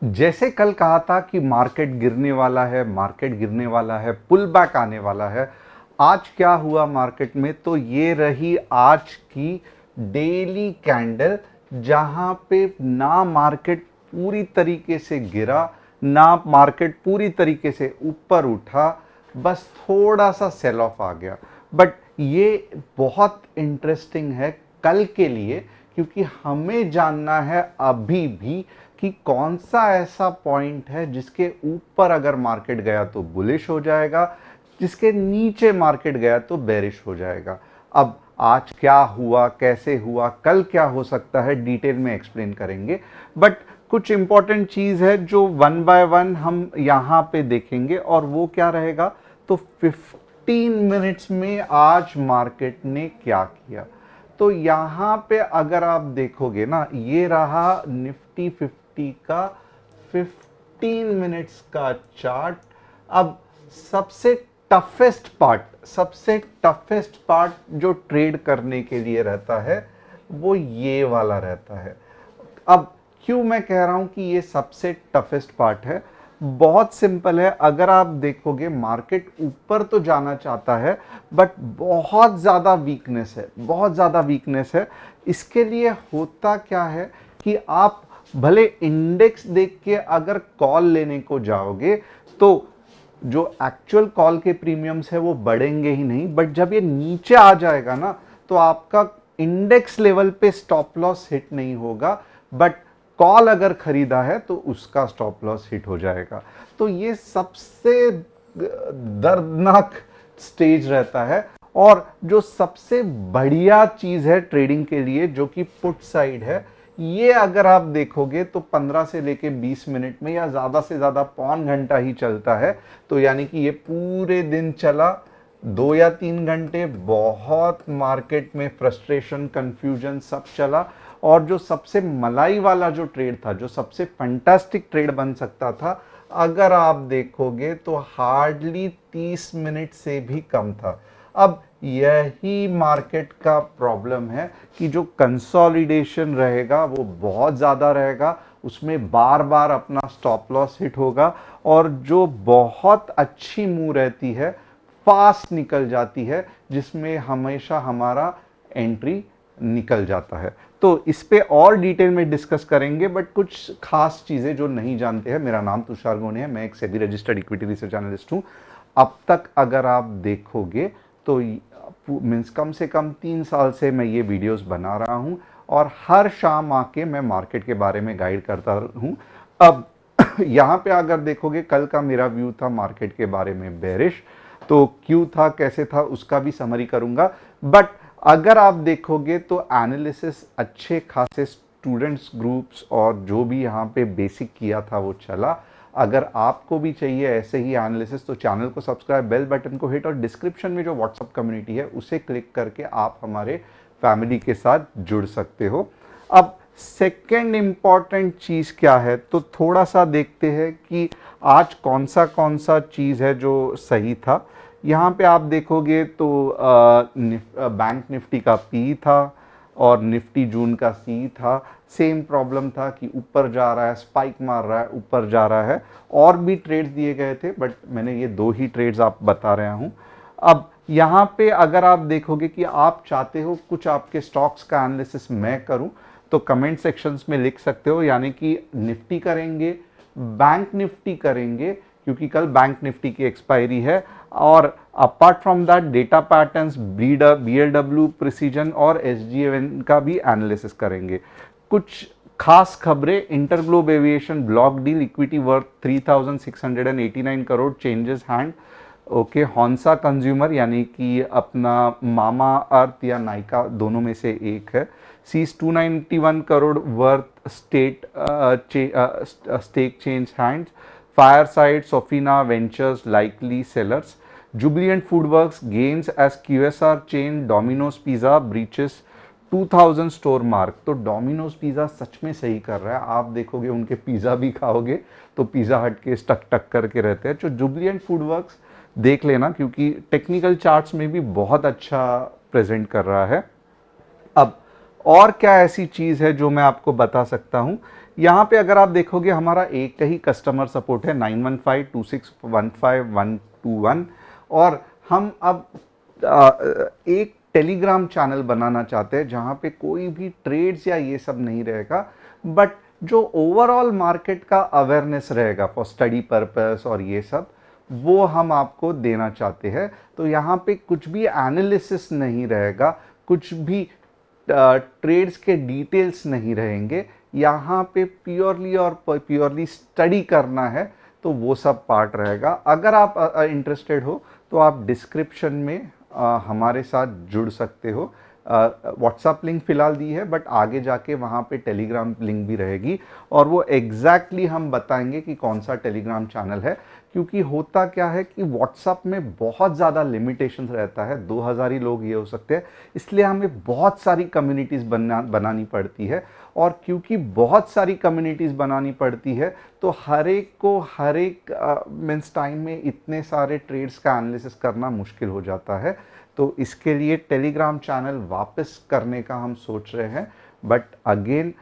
जैसे कल कहा था कि मार्केट गिरने वाला है, मार्केट गिरने वाला है, पुल बैक आने वाला है। आज क्या हुआ मार्केट में? तो ये रही आज की डेली कैंडल, जहां पे ना मार्केट पूरी तरीके से गिरा, ना मार्केट पूरी तरीके से ऊपर उठा, बस थोड़ा सा सेल ऑफ आ गया। बट ये बहुत इंटरेस्टिंग है कल के लिए, क्योंकि हमें जानना है अभी भी कि कौन सा ऐसा पॉइंट है जिसके ऊपर अगर मार्केट गया तो बुलिश हो जाएगा, जिसके नीचे मार्केट गया तो बेरिश हो जाएगा। अब आज क्या हुआ, कैसे हुआ, कल क्या हो सकता है, डिटेल में एक्सप्लेन करेंगे। बट कुछ इंपॉर्टेंट चीज है जो वन बाय वन हम यहां पे देखेंगे, और वो क्या रहेगा? तो 15 मिनट्स में आज मार्केट ने क्या किया। तो यहां पे अगर आप देखोगे ना, ये रहा निफ्टी 50 का 15 मिनट्स का चार्ट। अब सबसे टफेस्ट पार्ट जो ट्रेड करने के लिए रहता है वो ये वाला रहता है। अब क्यों मैं कह रहा हूं कि ये सबसे टफेस्ट पार्ट है? बहुत सिंपल है। अगर आप देखोगे मार्केट ऊपर तो जाना चाहता है, बट बहुत ज़्यादा वीकनेस है, बहुत ज़्यादा वीकनेस है। इसके लिए होता क्या है कि आप भले इंडेक्स देख के अगर कॉल लेने को जाओगे तो जो एक्चुअल कॉल के प्रीमियम्स है वो बढ़ेंगे ही नहीं, बट जब ये नीचे आ जाएगा ना, तो आपका इंडेक्स लेवल पे स्टॉप लॉस हिट नहीं होगा, बट कॉल अगर खरीदा है तो उसका स्टॉप लॉस हिट हो जाएगा। तो ये सबसे दर्दनाक स्टेज रहता है। और जो सबसे बढ़िया चीज है ट्रेडिंग के लिए, जो कि पुट साइड है, ये अगर आप देखोगे तो 15 से लेके 20 मिनट में या ज्यादा से ज्यादा पौन घंटा ही चलता है। तो यानी कि ये पूरे दिन चला, 2 या 3 घंटे बहुत मार्केट में फ्रस्ट्रेशन, कंफ्यूजन सब चला। और जो सबसे मलाई वाला जो ट्रेड था, जो सबसे फैंटास्टिक ट्रेड बन सकता था, अगर आप देखोगे तो हार्डली 30 मिनट से भी कम था। अब यही मार्केट का प्रॉब्लम है कि जो कंसोलिडेशन रहेगा वो बहुत ज़्यादा रहेगा, उसमें बार बार अपना स्टॉप लॉस हिट होगा, और जो बहुत अच्छी मूव रहती है फास्ट निकल जाती है, जिसमें हमेशा हमारा एंट्री निकल जाता है। तो इस पे और डिटेल में डिस्कस करेंगे, बट कुछ खास चीज़ें जो नहीं जानते हैं। मेरा नाम तुषार गोने है, मैं एक SEBI registered equity research analyst हूँ। अब तक अगर आप देखोगे तो मीन्स कम से कम 3 साल से मैं ये वीडियोस बना रहा हूँ, और हर शाम आके मैं मार्केट के बारे में गाइड करता हूँ। अब यहाँ पे अगर देखोगे, कल का मेरा व्यू था मार्केट के बारे में बेरिश। तो क्यों था, कैसे था, उसका भी समरी करूंगा। बट अगर आप देखोगे तो एनालिसिस अच्छे खासे स्टूडेंट्स ग्रुप्स और जो भी यहाँ पे बेसिक किया था वो चला। अगर आपको भी चाहिए ऐसे ही एनालिसिस, तो चैनल को सब्सक्राइब, बेल बटन को हिट, और डिस्क्रिप्शन में जो व्हाट्सएप कम्युनिटी है उसे क्लिक करके आप हमारे फैमिली के साथ जुड़ सकते हो। अब सेकेंड इंपॉर्टेंट चीज़ क्या है, तो थोड़ा सा देखते हैं कि आज कौन सा चीज़ है जो सही था। यहाँ पे आप देखोगे तो बैंक निफ्टी का पी था और निफ्टी जून का सी था। सेम प्रॉब्लम था कि ऊपर जा रहा है, स्पाइक मार रहा है, ऊपर जा रहा है। और भी ट्रेड्स दिए गए थे, बट मैंने ये 2 ही ट्रेड्स आप बता रहा हूँ। अब यहाँ पे अगर आप देखोगे कि आप चाहते हो कुछ आपके स्टॉक्स का एनालिसिस मैं करूँ, तो कमेंट सेक्शंस में लिख सकते हो। यानी कि निफ्टी करेंगे, बैंक निफ्टी करेंगे, क्योंकि कल बैंक निफ्टी की एक्सपायरी है। और apart from that data patterns, BLW precision और एसजीएवन का भी एनालिसिस करेंगे। कुछ खास खबरें, InterGlobe aviation block deal, equity worth 3689 crore, changes hand. Okay, Honasa consumer यानी कि अपना मामा अर्थ या नाइका दोनों में से एक है, sees 291 crore worth stake change hands. Fireside Sofina ventures likely sellers. Jubilant Foodworks gains as QSR chain Domino's pizza breaches 2000 store mark. तो डोमिनोज पिज्जा सच में सही कर रहा है। आप देखोगे उनके पिज्जा भी खाओगे तो पिज्जा हट के टक टक करके रहते हैं। जो जुबिलियंट फूडवर्क्स देख लेना, क्योंकि टेक्निकल चार्ट्स में भी बहुत अच्छा प्रेजेंट कर रहा है। अब और क्या ऐसी चीज़ है जो मैं आपको बता सकता हूं यहाँ पे अगर आप देखोगे हमारा एक ही कस्टमर सपोर्ट है 9152615121, और हम अब एक टेलीग्राम चैनल बनाना चाहते हैं जहाँ पे कोई भी ट्रेड्स या ये सब नहीं रहेगा, बट जो ओवरऑल मार्केट का अवेयरनेस रहेगा फॉर स्टडी पर्पस और ये सब, वो हम आपको देना चाहते हैं। तो यहाँ पे कुछ भी एनालिसिस नहीं रहेगा, कुछ भी ट्रेड्स के डिटेल्स नहीं रहेंगे, यहाँ पे प्योरली और प्योरली स्टडी करना है तो वो सब पार्ट रहेगा। अगर आप इंटरेस्टेड हो तो आप डिस्क्रिप्शन में हमारे साथ जुड़ सकते हो। व्हाट्सएप लिंक फ़िलहाल दी है, बट आगे जाके वहाँ पे टेलीग्राम लिंक भी रहेगी, और वो एग्जैक्टली हम बताएंगे कि कौन सा टेलीग्राम चैनल है। क्योंकि होता क्या है कि व्हाट्सएप में बहुत ज़्यादा लिमिटेशंस रहता है, 2000 ही लोग ये हो सकते हैं, इसलिए हमें बहुत सारी कम्युनिटीज़ बनानी पड़ती है। और क्योंकि बहुत सारी कम्युनिटीज़ बनानी पड़ती है तो हर एक मीन्स टाइम में इतने सारे ट्रेड्स का एनालिसिस करना मुश्किल हो जाता है। तो इसके लिए टेलीग्राम चैनल वापस करने का हम सोच रहे हैं, बट अगेन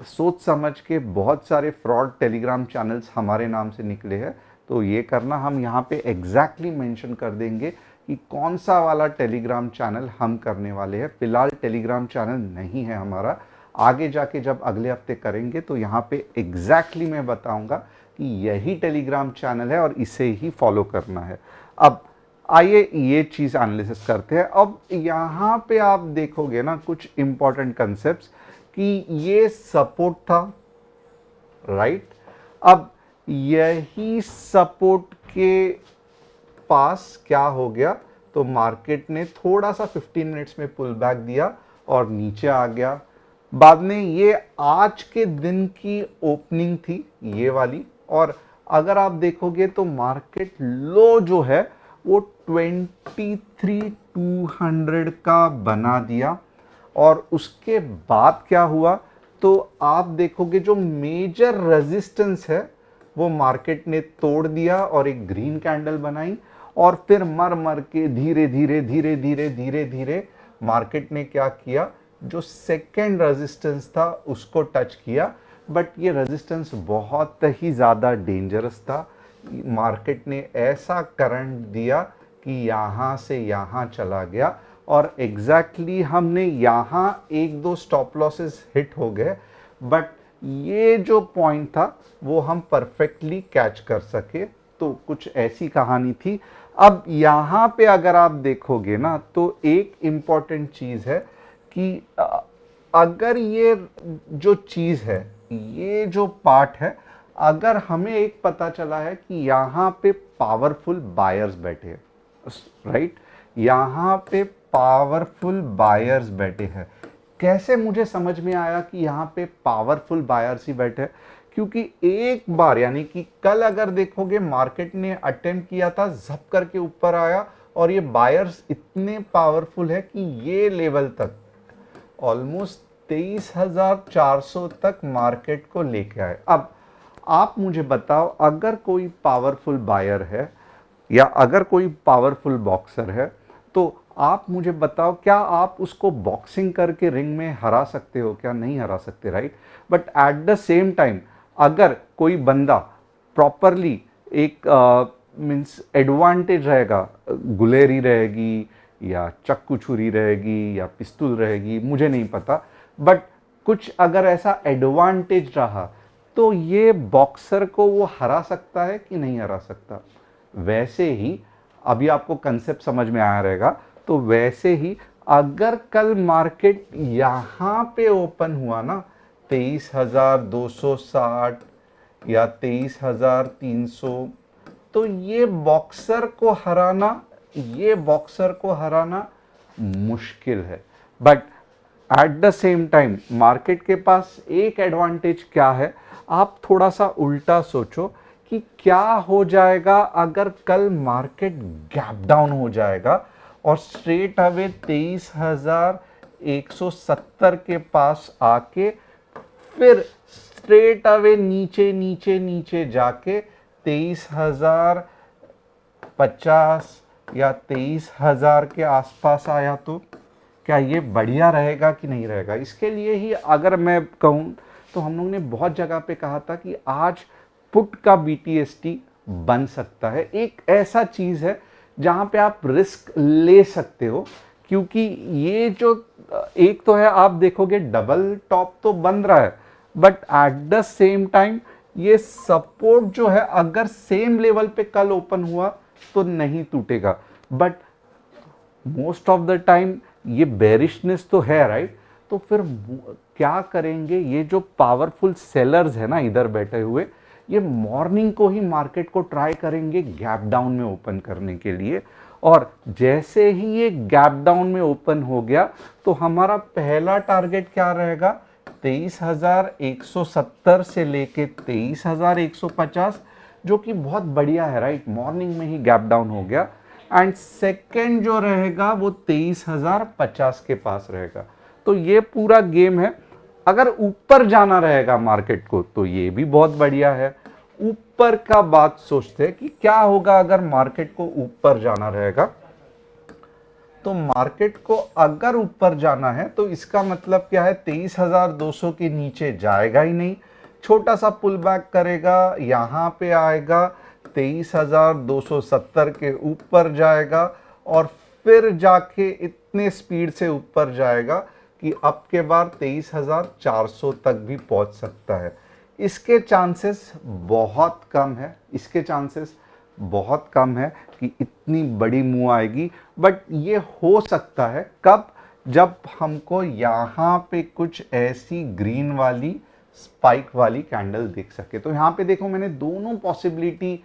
सोच समझ के बहुत सारे फ्रॉड टेलीग्राम चैनल्स हमारे नाम से निकले हैं, तो ये करना हम यहाँ पे एग्जैक्टली मेंशन कर देंगे कि कौन सा वाला टेलीग्राम चैनल हम करने वाले हैं। फिलहाल टेलीग्राम चैनल नहीं है हमारा, आगे जाके जब अगले हफ्ते करेंगे तो यहाँ पे एग्जैक्टली मैं बताऊंगा कि यही टेलीग्राम चैनल है और इसे ही फॉलो करना है। अब आइए ये चीज़ एनालिसिस करते हैं। अब यहाँ पे आप देखोगे ना कुछ इंपॉर्टेंट कंसेप्ट्स कि ये सपोर्ट था, राइट। अब यही सपोर्ट के पास क्या हो गया, तो मार्केट ने थोड़ा सा 15 मिनट्स में पुल बैक दिया और नीचे आ गया। बाद में ये आज के दिन की ओपनिंग थी ये वाली, और अगर आप देखोगे तो मार्केट लो जो है वो 23,200 का बना दिया। और उसके बाद क्या हुआ, तो आप देखोगे जो मेजर रेजिस्टेंस है वो मार्केट ने तोड़ दिया और एक ग्रीन कैंडल बनाई, और फिर मर के धीरे धीरे धीरे धीरे धीरे धीरे मार्केट ने क्या किया, जो सेकेंड रेजिस्टेंस था उसको टच किया। बट ये रेजिस्टेंस बहुत ही ज़्यादा डेंजरस था। मार्केट ने ऐसा करंट दिया कि यहाँ से यहाँ चला गया, और एग्जैक्टली हमने यहाँ एक दो स्टॉप लॉसेस हिट हो गए, बट ये जो पॉइंट था वो हम परफेक्टली कैच कर सके। तो कुछ ऐसी कहानी थी। अब यहाँ पे अगर आप देखोगे ना तो एक इम्पॉर्टेंट चीज़ है कि अगर ये जो चीज़ है, ये जो पार्ट है, अगर हमें एक पता चला है कि यहाँ पे पावरफुल बायर्स बैठे हैं, राइट, यहाँ पे पावरफुल बायर्स बैठे हैं। कैसे मुझे समझ में आया कि यहाँ पे पावरफुल बायर्स ही बैठे हैं, क्योंकि एक बार यानी कि कल अगर देखोगे मार्केट ने अटेम्प्ट किया था, झप करके ऊपर आया, और ये बायर्स इतने पावरफुल है कि ये लेवल तक ऑलमोस्ट 23,400 तक मार्केट को लेके आए। अब आप मुझे बताओ, अगर कोई पावरफुल बायर है या अगर कोई पावरफुल बॉक्सर है, तो आप मुझे बताओ क्या आप उसको बॉक्सिंग करके रिंग में हरा सकते हो? क्या नहीं हरा सकते, right. But at the same time अगर कोई बंदा प्रॉपरली एक मीन्स एडवांटेज रहेगा, गुलेरी रहेगी या चक्कू छुरी रहेगी या पिस्तूल रहेगी, मुझे नहीं पता, बट कुछ अगर ऐसा एडवांटेज रहा तो ये बॉक्सर को वो हरा सकता है कि नहीं हरा सकता। वैसे ही अभी आपको कंसेप्ट समझ में आया रहेगा, तो वैसे ही अगर कल मार्केट यहाँ पे ओपन हुआ ना 23,260 या 23,300, तो ये बॉक्सर को हराना मुश्किल है। But at the same time market के पास एक एडवांटेज क्या है, आप थोड़ा सा उल्टा सोचो कि क्या हो जाएगा अगर कल मार्केट गैप डाउन हो जाएगा और स्ट्रेट अवे 23,170 के पास आके फिर स्ट्रेट अवे नीचे नीचे नीचे जाके 23,050 या 23,000 के आसपास आया, तो क्या ये बढ़िया रहेगा कि नहीं रहेगा? इसके लिए ही अगर मैं कहूँ तो हम लोग ने बहुत जगह पे कहा था कि आज पुट का BTST बन सकता है। एक ऐसा चीज है जहां पे आप रिस्क ले सकते हो, क्योंकि ये जो एक तो है, आप देखोगे डबल टॉप तो बन रहा है, but at the same time ये सपोर्ट जो है अगर सेम लेवल पे कल ओपन हुआ तो नहीं टूटेगा, but most of the time ये बेरिशनेस तो है, राइट। तो फिर क्या करेंगे ये जो पावरफुल सेलर्स है ना इधर बैठे हुए, ये मॉर्निंग को ही मार्केट को ट्राई करेंगे गैप डाउन में ओपन करने के लिए। और जैसे ही ये गैप डाउन में ओपन हो गया तो हमारा पहला टारगेट क्या रहेगा, 23,170 से लेके 23,150, जो कि बहुत बढ़िया है, राइट। मॉर्निंग में ही गैप डाउन हो गया। एंड सेकेंड जो रहेगा वो 23,050 के पास रहेगा। तो ये पूरा गेम है। अगर ऊपर जाना रहेगा मार्केट को तो ये भी बहुत बढ़िया है। ऊपर का बात सोचते हैं कि क्या होगा अगर मार्केट को ऊपर जाना रहेगा। तो मार्केट को अगर ऊपर जाना है तो इसका मतलब क्या है, 23,200 के नीचे जाएगा ही नहीं, छोटा सा पुल बैक करेगा, यहां पे आएगा, 23,270 के ऊपर जाएगा और फिर जाके इतने स्पीड से ऊपर जाएगा कि अब के बार 23,400 तक भी पहुंच सकता है। इसके चांसेस बहुत कम है, इसके चांसेस बहुत कम है कि इतनी बड़ी मूव आएगी, बट ये हो सकता है कब, जब हमको यहाँ पे कुछ ऐसी ग्रीन वाली स्पाइक वाली कैंडल दिख सके। तो यहाँ पे देखो मैंने दोनों पॉसिबिलिटी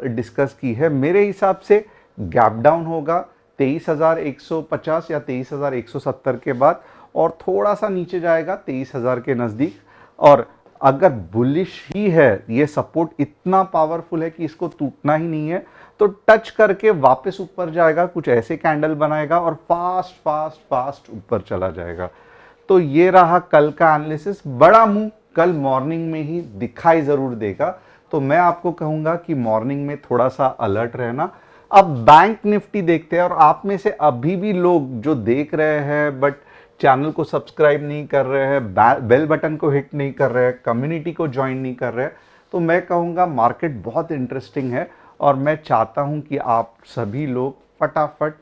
डिस्कस की है। मेरे हिसाब से गैप डाउन होगा 23,150 या 23,170 के बाद और थोड़ा सा नीचे जाएगा 23,000 के नज़दीक। और अगर बुलिश ही है, ये सपोर्ट इतना पावरफुल है कि इसको टूटना ही नहीं है, तो टच करके वापस ऊपर जाएगा, कुछ ऐसे कैंडल बनाएगा और फास्ट फास्ट फास्ट ऊपर चला जाएगा। तो ये रहा कल का एनालिसिस। बड़ा मूव कल मॉर्निंग में ही दिखाई जरूर देगा, तो मैं आपको कहूंगा कि मॉर्निंग में थोड़ा सा अलर्ट रहना। अब बैंक निफ्टी देखते हैं, और आप में से अभी भी लोग जो देख रहे हैं बट चैनल को सब्सक्राइब नहीं कर रहे हैं, बेल बटन को हिट नहीं कर रहे हैं, कम्युनिटी को ज्वाइन नहीं कर रहे हैं, तो मैं कहूँगा मार्केट बहुत इंटरेस्टिंग है और मैं चाहता हूँ कि आप सभी लोग फटाफट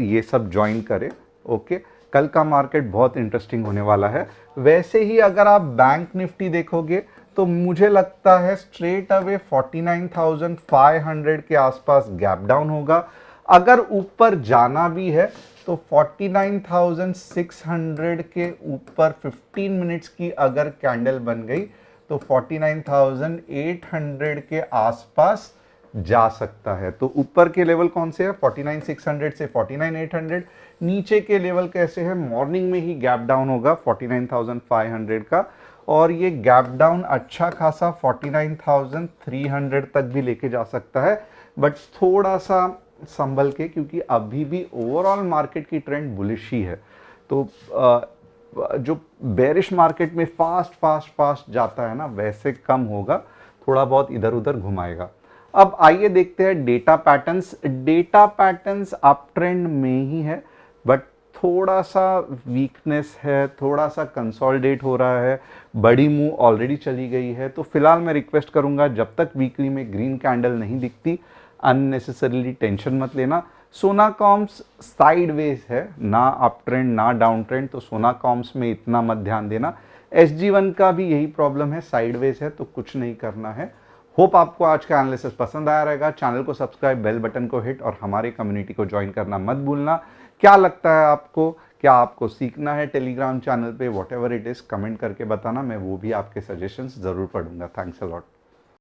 ये सब ज्वाइन करें। ओके, कल का मार्केट बहुत इंटरेस्टिंग होने वाला है। वैसे ही अगर आप बैंक निफ्टी देखोगे तो मुझे लगता है स्ट्रेट अवे 49,500 के आसपास गैप डाउन होगा। अगर ऊपर जाना भी है तो 49,600 के ऊपर 15 मिनट्स की अगर कैंडल बन गई तो 49,800 के आसपास जा सकता है। तो ऊपर के लेवल कौन से है, 49,600 से 49,800। नीचे के लेवल कैसे है, मॉर्निंग में ही गैप डाउन होगा 49,500 का, और ये गैप डाउन अच्छा खासा 49,300 तक भी लेके जा सकता है, बट थोड़ा सा संभल के, क्योंकि अभी भी ओवरऑल मार्केट की ट्रेंड बुलिश ही है। तो जो बेरिश मार्केट में फास्ट फास्ट फास्ट जाता है ना, वैसे कम होगा, थोड़ा बहुत इधर उधर घुमाएगा। अब आइए देखते हैं data patterns. Data patterns up trend में ही है, बट थोड़ा सा वीकनेस है, थोड़ा सा कंसोलिडेट हो रहा है, बड़ी मूव ऑलरेडी चली गई है। तो फिलहाल मैं रिक्वेस्ट करूंगा, जब तक वीकली में ग्रीन कैंडल नहीं दिखती अननेसेसरीली टेंशन मत लेना। सोना कॉम्स साइडवेज है, ना अप ट्रेंड ना डाउन ट्रेंड, तो सोना कॉम्स में इतना मत ध्यान देना। SG1 का भी यही प्रॉब्लम है, साइडवेज है, तो कुछ नहीं करना है। होप आपको आज का एनालिसिस पसंद आया रहेगा। चैनल को सब्सक्राइब, बेल बटन को हिट और हमारे कम्युनिटी को ज्वाइन करना मत भूलना। क्या लगता है आपको, क्या आपको सीखना है टेलीग्राम चैनल पे, व्हाटएवर इट इज, कमेंट करके बताना, मैं वो भी आपके सजेशंस जरूर पढ़ूंगा। Thanks a lot.